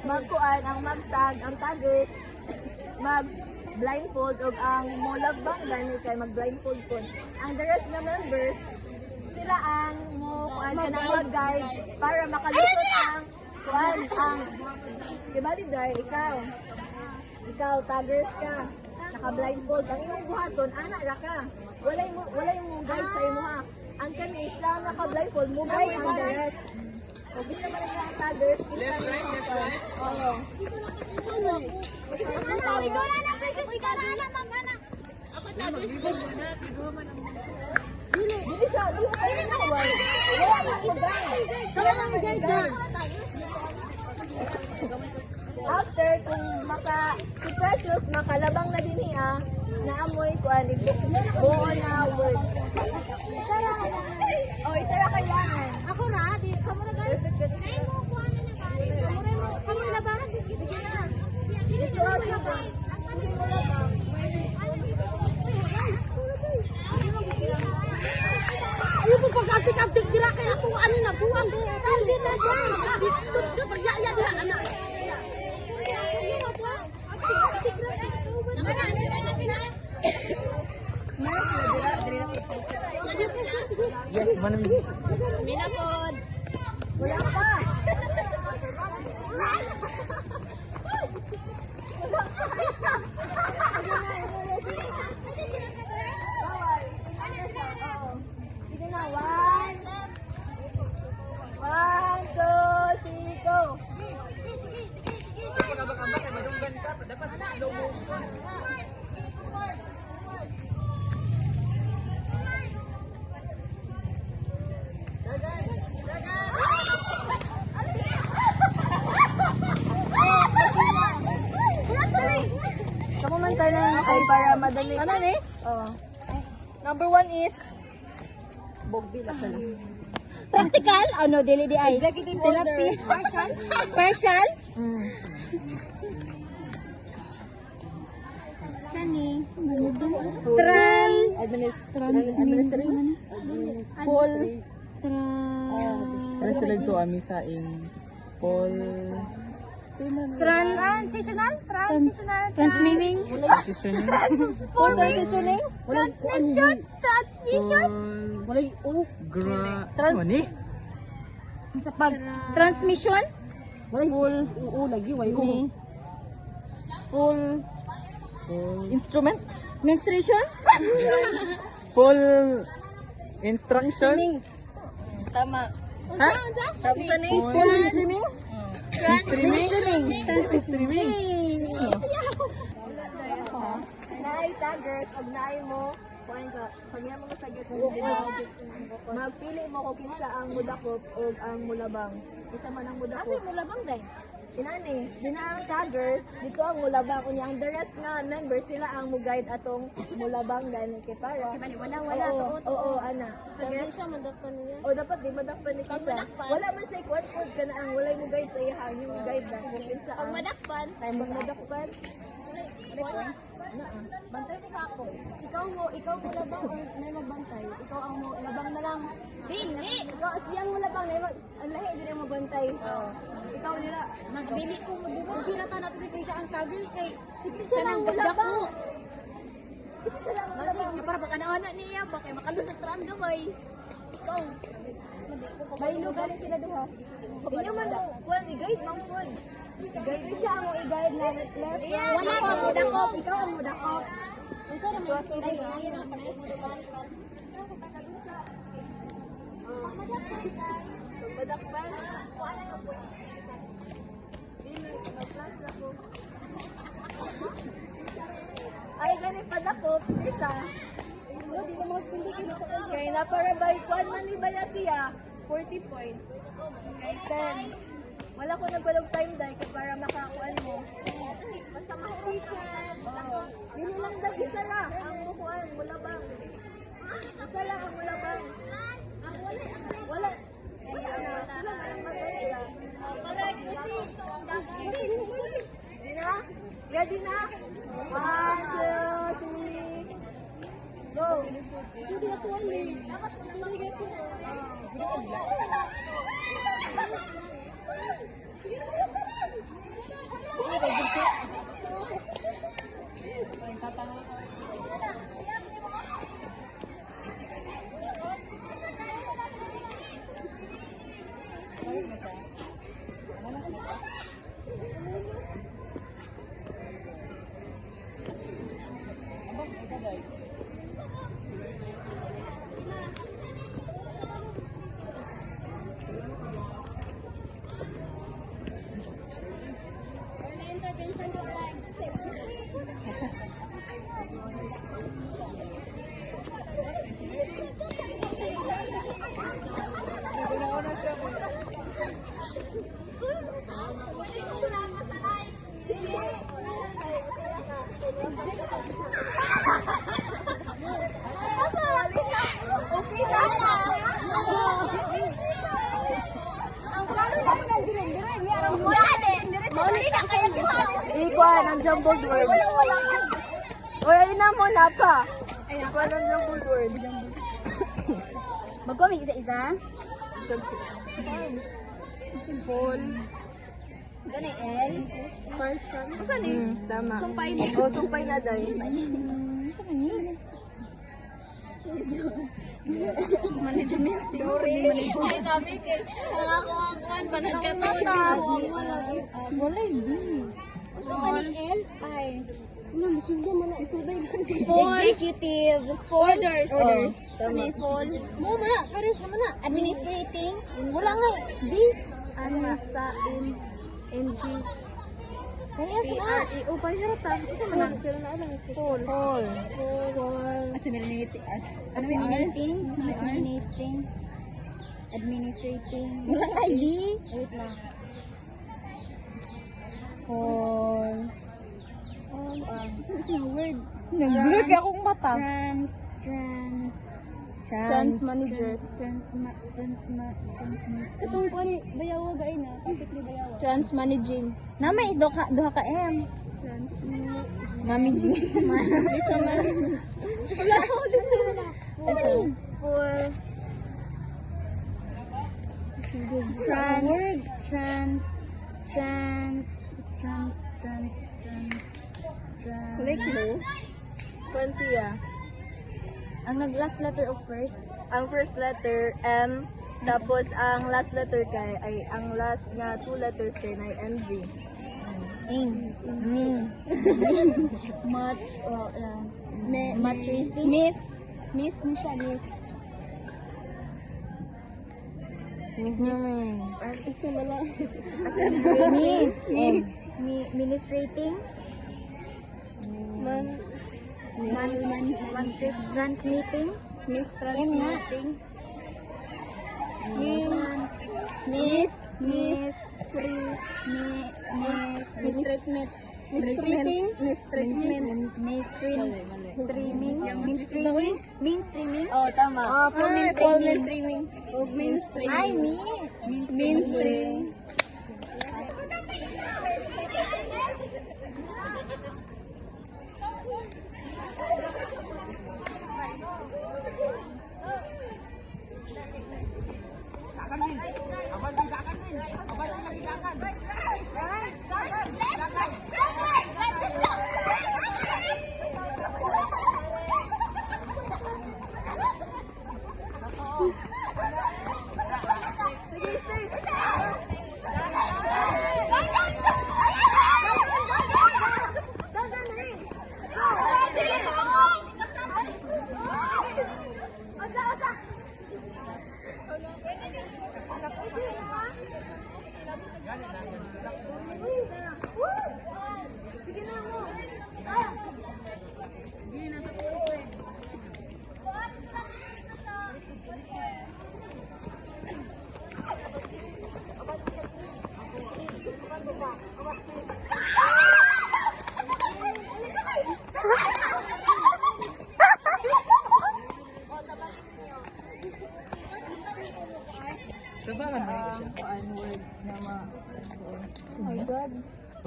magkuan ang magtag, ang taggers, mag blindfold og ang mulagbang gani kay mag blindfold pod. Ang the rest na members sila ang mo kuan kanang mag-guide para makalusot ang kuan ang kibali day ikaw taggers ka naka blindfold ang imong buhaton ana ra ka walay mo guide sa imo ha ang kani isla naka blindfold mo guide ang the rest. O gusto mo na yung taggers kita oo Ikaw na precious, ikaw na magana. Ako taggers. Dili siya, dili ka wala yung guide. Kaya lang guide na. After kung si Precious makalabang na din niya, naamoy kuan ito. Buo na word. Isara. Oh, isara kailangan. Ako na, di kamo na guys. Nay mo kuha na na guys. Kamo labaran di sige na. Ito ang labang. Ayaw mo pag-apik-apik dira kaya kung ano na buwang. Hindi na dyan. Bistud ka pag-yaya dira anak. Yes, manam. Minapod. Wala pa. Sige na, 1, 2, 3, go! Kapag abak-abak ay madunggan ka, dapat slow motion. Kamu man tayo ng ay para madali. Ano ni? Oh. Number 1 is Bogbi lang pala. Practical, ano, dili di ay. Executive order. Partial? Partial? Kani? Administrative. Full. Para sila ito ami sa in Paul Transitional? Transmitting. positioning. Full transitioning. Transmission? Walay ano ni? Sa pag transmission? Full. Oo lagi way Full. Instrument. Menstruation? Full instruction. Tama. Ha? Sabi sa name. Full. Full streaming. Streaming. Streaming. Naay taggers, og naay mo, kuan ka, pagya mo sa gitna, magpili mo kung kinsa ang mudakop o ang mulabang. Isa man ang mudakop. Kasi mulabang day. Inani, dina ang taggers, dito ang mulabang. Unya ang the rest na members, sila ang mugide atong mulabang gani kay para. Wala Oo, ana. siya madakpan niya. O dapat di madakpan ni kinsa. Wala man siya kuan pod kana ang walay mo guide sa iya, yung guide na kung kinsa Pag ang madakpan, pag madakpan. bantay mo sa ako. Ikaw mo labang o may magbantay. Ikaw ang mo labang na lang. Dili. Ikaw siyang mulabang na ang lahi din ang mabantay. Ikaw nila. Nagbili ko mo dito. Pirata natin si Krisha ang taggers kay Si Krisha lang mulabang. Masig, para baka naana niya, baka makalusot ra ang gamay. Ikaw. May lugar sila duha. Inyo man mo, kuan i-guide man pod. I-guide siya ang i-guide na left. Wala pa mo dakop. Ikaw ang mudakop. Unsa ra man ay ayan ang panay mo Padakpan. Kuan ang point. Dili mag-class na ko. Ay gani padakop isa. Di na mo pili kay na para by kuan man ni baya siya 40 points. Kay 10. Wala ko nagbalog time dai kay para makakuan mo. Basta ma-efficient. Dili lang dagi sala ang kuan mulabang. Isa lang ang mulabang. Wala. Ready na? Ready na? 1, 2, 3. Go! Hindi ako aling. Dapat maligay ko. Go! Okay na. Ang plano namin ng direct-direct, mayroong Ikuan ang jumbled word. O, ayun na muna pa. Ikuan ang jumbled word. Magkomik isa-isa. Full. Gani L. Partial. Saan eh? Tama. Sumpay na. O, sumpay na dahil. Management. Ay, sabi ko, nangakuha-kuhan ba nagkataon? Wala yun. So, gani L? Ay. Full. Executive. Orders. Orders. Tama. Full. Mo ba na? Pares naman na. Administrating. Wala nga. Di. Ano sa NG. Kaya sa O, pahirata. Isa man lang. Pero naalang. Full. Full. Assimilating. Assimilating. Administrating. Walang ID. Wait lang. Full. Word. Nag-blur akong mata. Trans manager. Itong ko ni bayawa gay na. Kapit ni bayawa. Trans managing. Namay duha ka M. Managing. Isa man. Wala ako dito. Full. Click mo. Kwansiya. Ang nag-last letter of first. Ang first letter M, tapos ang last letter kay ay ang last nga two letters kay na NG. Ing. Much. Matricing. Miss. Miss mo siya, miss. Kasi wala. Ministrating. Transmitting. Miss Transmitting. Miss. Mistreatment. Mainstreaming. Oh, tama. Full mainstreaming. Mainstream. Ay, Mainstream.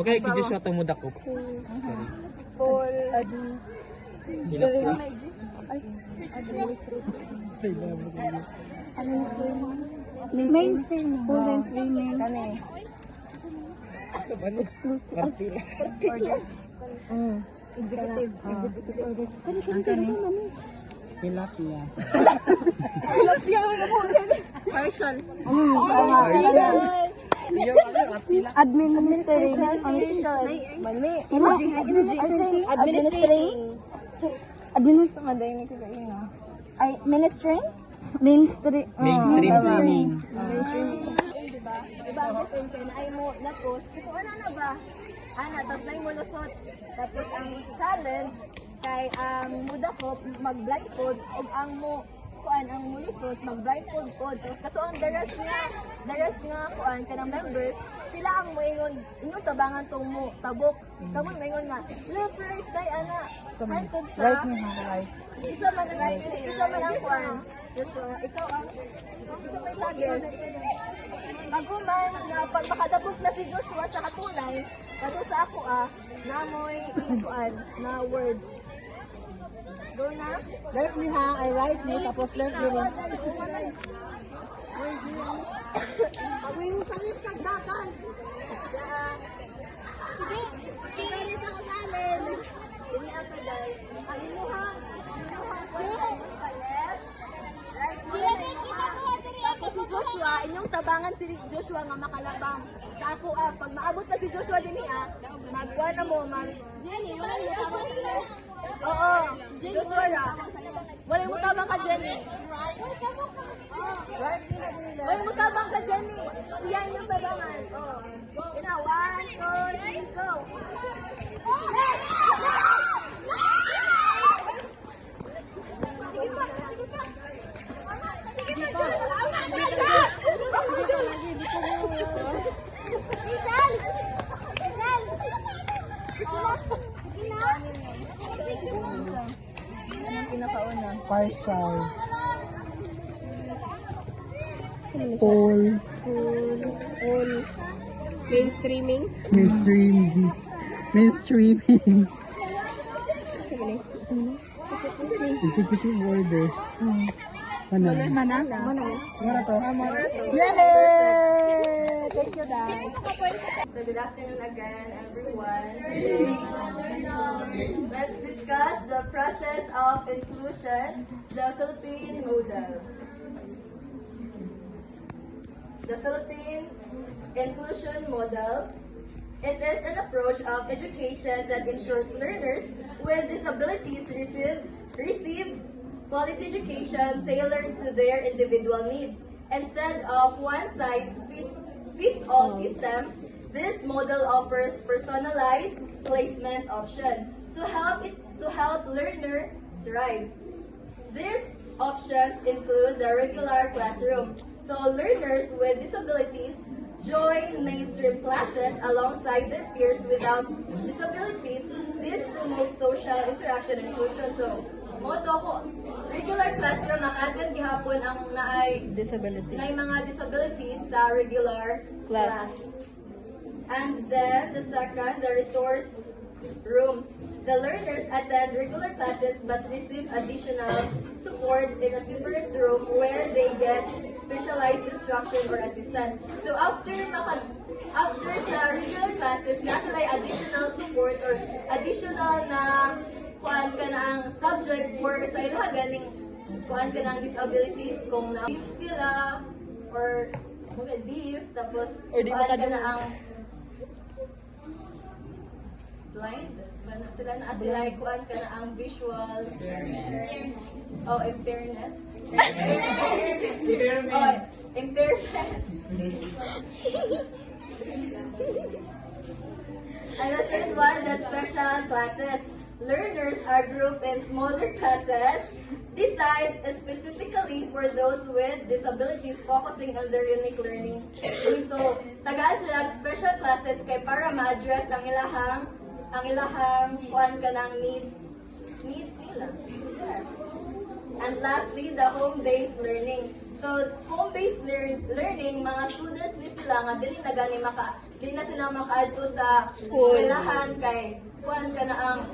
Okay, si Joshua tumudak ko. Full. Mainstreaming. Full mainstreaming. Kani. Exclusive. Executive. Executive orders. Ang kani? Tilapia. Partial. Administrating. Mali. Administrating. Ay, ministering? Mainstream. Mainstream swimming. Diba? Diba ang difference na ay mo na-post. Ito ano na ba? Tapos na mo lusot. Tapos ang challenge kay ang mudakop mag-blindfold o ang mo kuan ang mulusot mag-blindfold pod. Tapos kato ang the rest nga kuan kanang members sila ang moingon inyong tabangan tong mo tabok. Kamoy maingon nga, left right day ana. Hantod sa Right ni ha, right. isa man ang kwan. Joshua, ikaw ang isa may target. Maguman na pag makadabog na si Joshua sa katunay, kato sa ako namoy ikuan na word. Go na. Left ni ha, ay right ni, tapos left ni rin. Ako yung sangit kagdakan. Sige, sige sa kagalin. Ini ako dahil. Ang iluhang left. Tapos si Joshua, inyong tabangan si Joshua nga makalabang. Sa ako pag maabot na si Joshua din magkuha na mo, Jenny, wala niyo tawag sila. Oo, Joshua ra. Wala mo tabang ka, Jenny. Wala mo tabang ka, Jenny. Siya yung tabangan. Oh. Ina, 1, 2, 3, go. Sige pa, sige pa. Sige pa, Michelle! Michelle! Anong pinakauna? Partial. Full. All mainstreaming. Mainstreaming. Mainstreaming. Executive orders. Mana? Mana to? Yay! Thank you, Dad. So good afternoon again, everyone. Today, let's discuss the process of inclusion, the Philippine model. The Philippine inclusion model. It is an approach of education that ensures learners with disabilities receive quality education tailored to their individual needs. Instead of one-size-fits-all system, this model offers personalized placement option to help learner thrive. These options include the regular classroom. So learners with disabilities join mainstream classes alongside their peers without disabilities. This promotes social interaction and inclusion. So, moto ko, regular classroom nakatan gihapon ang naay mga disabilities sa regular class. And then the second, the resource rooms. The learners attend regular classes but receive additional support in a separate room where they get specialized instruction or assistance. So after sa regular classes, na sila additional support or additional na kuan ka na ang subject for sa ilaha ganing kuan ka na ang disabilities kung na sila or deaf tapos kuan ka na ang blind sila na sila kuan ka na ang visual impairness impairment and the third one, the special classes. Learners are grouped in smaller classes designed specifically for those with disabilities focusing on their unique learning. So, tagaan sila special classes kay para ma-address ang ilahang kuan ka ng needs nila. Yes. And lastly, the home-based learning. So, home-based learning, mga students ni sila nga dili na sila makaadto sa eskwelahan kay kuan ka na ang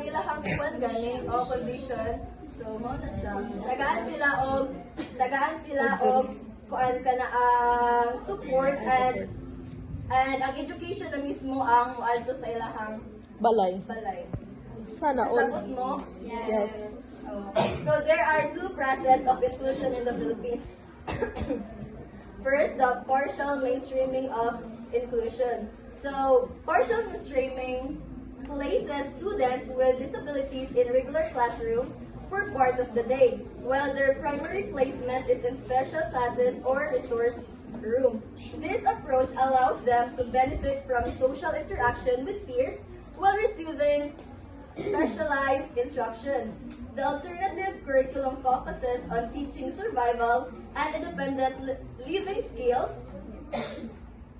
ilahang kuan gani o condition. So, mao na siya. Tagaan sila og kuan ka na ang support and ang education na mismo ang moadto sa ilahang balay. Sana all. Sagot mo? Yes. So there are two processes of inclusion in the Philippines. First, the partial mainstreaming of inclusion. So partial mainstreaming places students with disabilities in regular classrooms for part of the day, while their primary placement is in special classes or resource rooms. This approach allows them to benefit from social interaction with peers while receiving specialized instruction. The alternative curriculum focuses on teaching survival and independent living skills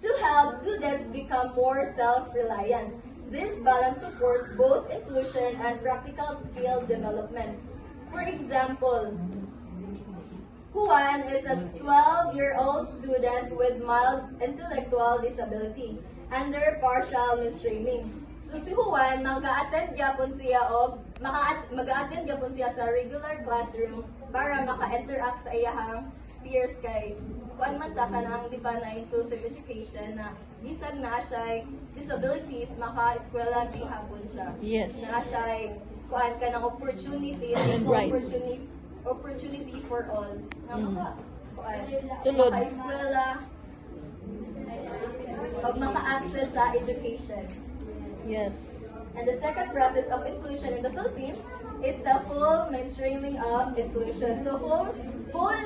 to help students become more self-reliant. This balance supports both inclusion and practical skill development. For example, Juan is a 12-year-old student with mild intellectual disability under partial mainstreaming. So si Juan, mag-attend gyapon siya sa regular classroom para maka-interact sa iyahang peers kay kuan man ta kanang di ba na inclusive education na bisag na siya disabilities maka-eskwela gihapon siya. Yes. Na siya kuan ka ng opportunity, Right. opportunity for all. Nga kuan, Sulod. maka-eskwela, pag maka-access sa education. Yes. And the second process of inclusion in the Philippines is the full mainstreaming of inclusion. So full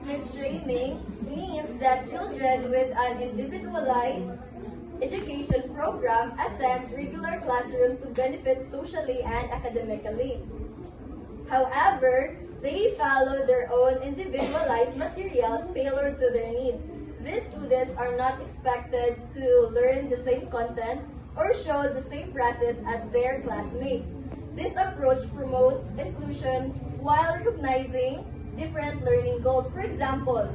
mainstreaming means that children with an individualized education program attend regular classroom to benefit socially and academically. However, they follow their own individualized materials tailored to their needs. These students are not expected to learn the same content or show the same process as their classmates. This approach promotes inclusion while recognizing different learning goals. For example,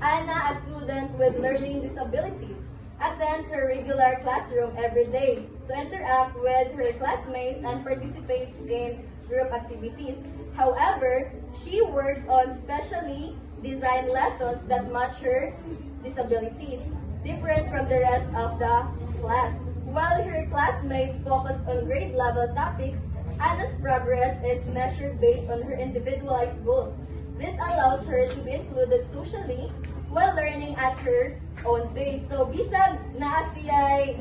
Anna, a student with learning disabilities, attends her regular classroom every day to interact with her classmates and participates in group activities. However, she works on specially designed lessons that match her disabilities, different from the rest of the class. While her classmates focus on grade level topics, Anna's progress is measured based on her individualized goals. This allows her to be included socially while learning at her own pace. So, bisag naa siya'y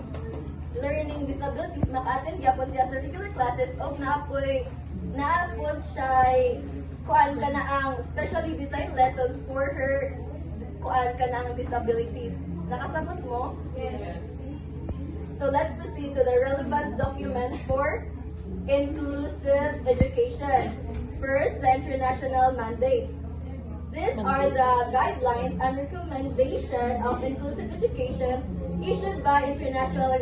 learning disabilities, maka-attend gyapon siya sa regular classes o naapod siya'y kuan ka na ang specially designed lessons for her kuan ka na ang disabilities. Nakasabot mo? Yes. So let's proceed to the relevant documents for inclusive education. First, the international mandates. These are the guidelines and recommendation of inclusive education issued by international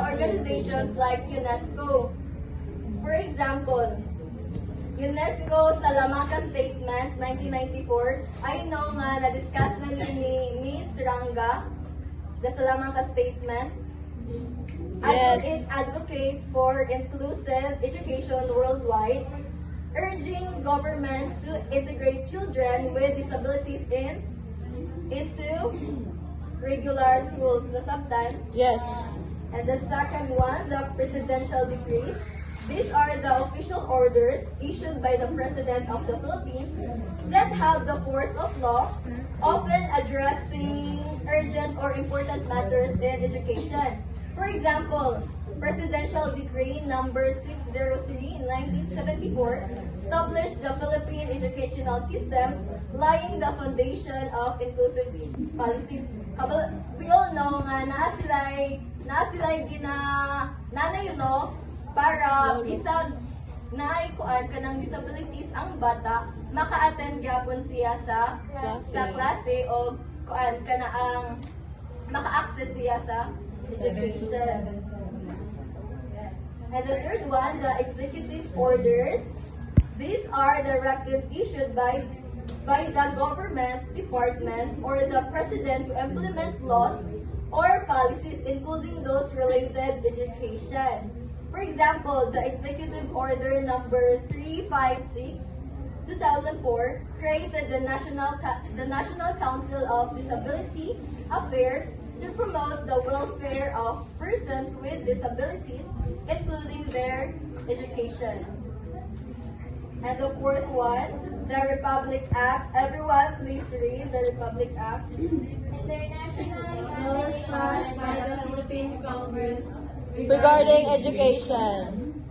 organizations like UNESCO. For example, UNESCO Salamanca Statement 1994, I know nga na-discuss na ni Miss Ranga, the Salamanca Statement. Yes. It advocates for inclusive education worldwide, urging governments to integrate children with disabilities into regular schools. Nasabtan? Yes. And the second one, the presidential decrees. These are the official orders issued by the President of the Philippines that have the force of law, often addressing urgent or important matters in education. For example, Presidential Decree number 603/1974 established the Philippine educational system, laying the foundation of inclusive policies. We all know nga naa sila'y nanayuno para bisag naay kuan kanang disabilities ang bata maka-attend gyapon siya sa klase o kuan kana ang maka-access siya sa education. And the third one, the executive orders. These are directives issued by the government departments or the president to implement laws or policies, including those related education. For example, the Executive Order number 356/2004 created the National Council of Disability Affairs to promote the welfare of persons with disabilities, including their education. And the fourth one, the Republic Act. Everyone, please read the Republic Act. International laws passed by the Philippine Congress Regarding education.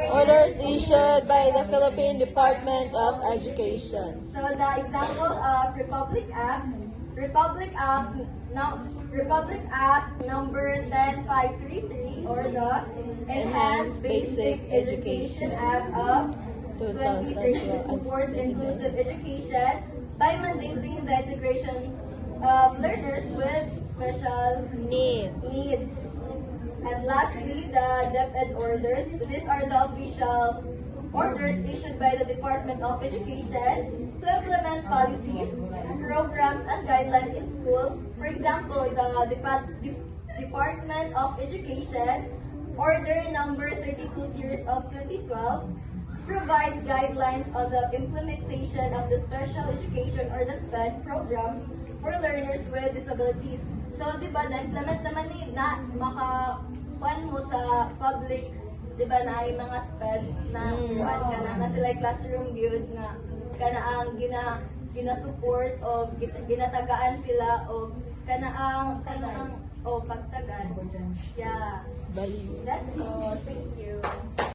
Orders issued by the Philippine Department of Education. So the example of Republic Act number 10533 or the Enhanced Basic Education Act of 2013 supports inclusive education by mandating the integration of learners with special needs. And lastly, the DepEd orders. These are the official orders issued by the Department of Education to implement policies, programs, and guidelines in school. For example, the Department of Education Order Number 32 Series of 2012 provides guidelines on the implementation of the Special Education or the SPED program for learners with disabilities. So, di ba, na-implement naman makakuan mo sa public, di ba, na ay mga SPED na kuan ka na sila classroom build na kanaang gina-support o ginatagaan sila o kanaang pagtagan. Yeah. That's all. Thank you.